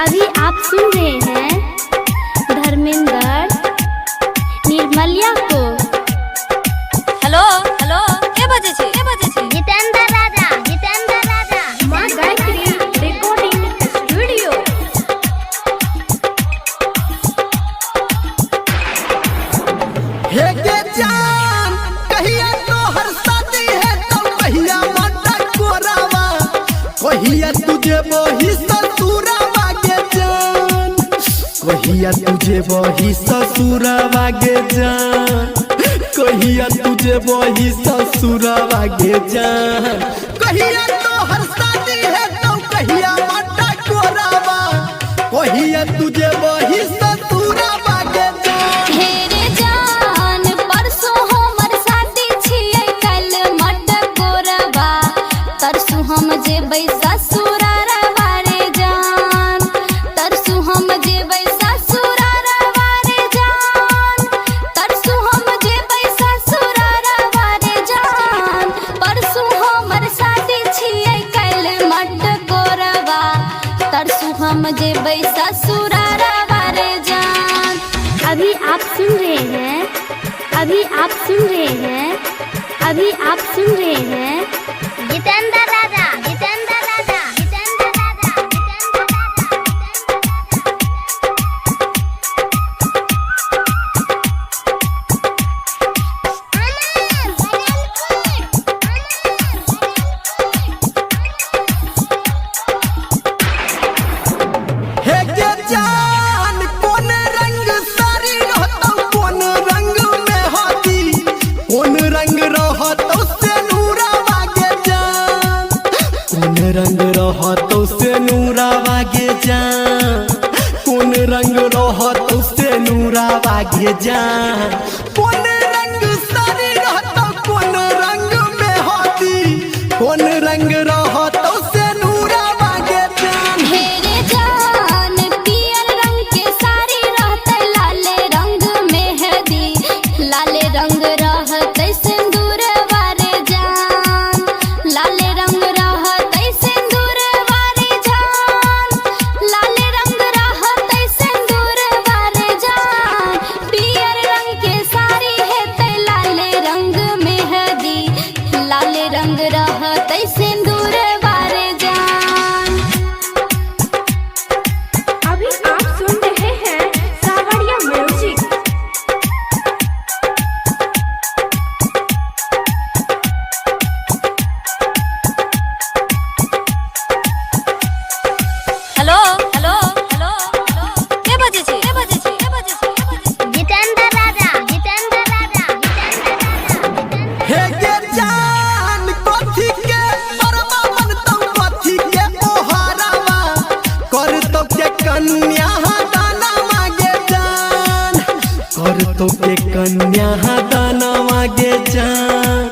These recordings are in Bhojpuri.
अभी आप सुन रहे हैं धर्मेंद्र निर्मलिया को। हेलो हेलो के बजे छी जितेंद्र राजा मां गायत्री रिकॉर्डिंग स्टूडियो। हे के जान कहिया तो हर शादी है तो कहिया माता कोरावा कहिया तुझे वही ससुरावा गे जान कहिया तुझे वही ससुरावा गे जान कहिया तुझे वही ससुरावा गे जान कहिया तो हर शादी है तो कहिया माता कोरावा कहिया तुझे वही ससुरावा गे जान। हेरे जान परसों हमर शादी छियै कल मट कोरबा तरसू हम जेबै ससुरारवा रे जान तरसू हम जेबै ससुरारवा रे जान तरसू हम जेबै ससुरारवा रे जान परसू हमर शादी छियै कल मट कोरबा तरसू हम जेबै ससुरारवा रे जान। अभी आप सुन रहे हैं जितेंद्र राजा हे के जान कौन रंग सारी रहतो कौन रंग में हाथी कौन रंग रहतो से नूरावा गे जान कौन रंग रहतो से नूरावा गे जान कौन रंग रहतो से नूरावा गे जान कौन रंग सारी रहतो कौन रंग में हाथी कौन रंग रहतो से नूरावा गे जान। हेरे जान पियर रंग के साड़ी रहते लाले रंग मेहंदी लाले रंग रहते सिंदूर वारे जान लाले रंग रहते सिंदूर वारे जान लाले रंग रहते सिंदूर वारे जान पियर रंग के साड़ी है लाले रंग मेहंदी लाले रंग रहते सिंदूर वारे जान। अभी आप सुन रहे हैं सावरिया म्यूजिक। हेलो हेलो हेलो के बजे छी जितेंद्र राजा हे के जान कथी के परवा बनतौ कथी के पोहरावा करतो के कन्या दाना मांगे जान करतो के कन्या दाना मांगे जान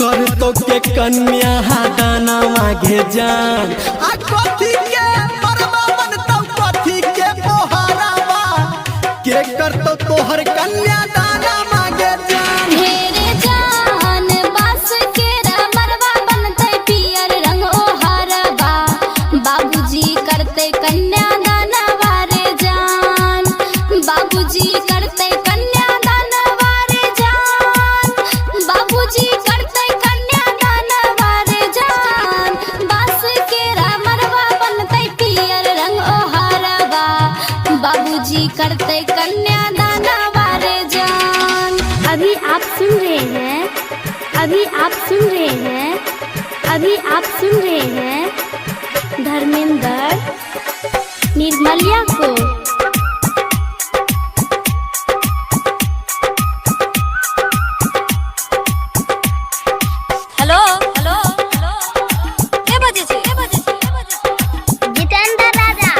करतो के कन्या दाना मांगे जान आ कथी के परवा बनतौ कथी के पोहरावा के करतो तोहर कन्या दाना मांगे जान। हेरे जान बास के मरवा बनते पियर रंग ओहरबा बाबूजी करते कन्या दान वारे जान बाबूजी करते कन्या दान वारे जान बाबूजी करते कन्या दान वारे जान बास के मरवा बनते पियर रंग ओहरबा बाबूजी करते कन्या दान वारे जान। अभी आप सुन रहे हैं धर्मेंद्र निर्मलिया को। हेलो हेलो के बजे छी जितेंद्र राजा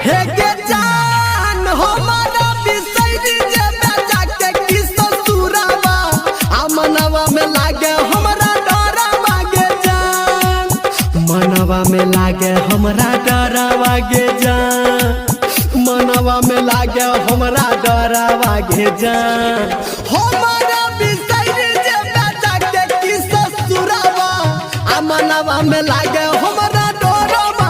हे के जान हमारा बिसैरी जे बेटा के की ससुरावा आ मनवा में लागे हमरा डरावा गे जान मनवा में लागे हमरा डरावा गे जान मनवा में लागे हमरा डरावा गे जान हमारा बिसैरी जे बेटा के की ससुरावा आ मनवा में लागे हमरा डरावा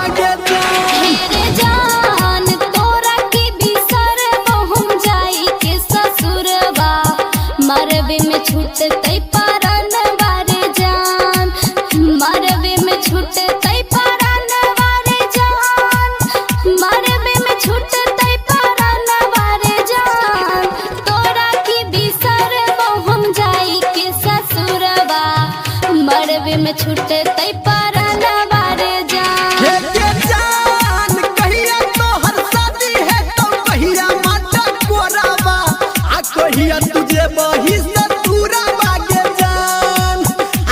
देवे में छूटे तई परना बारे जान। हे के जान कहिया तोहर शादी है तो कहिया माता कोरावा आ कहिया तुझे बही सतुरा बागे जान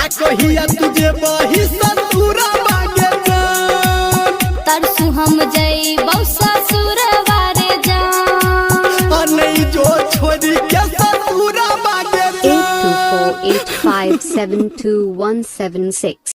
आ कहिया तुझे बही सतुरा बागे जान तरसु हम जई बौसा सुरवारे जान। आ नहीं जो छोड़ी के सतुरा बागे जान 8248572176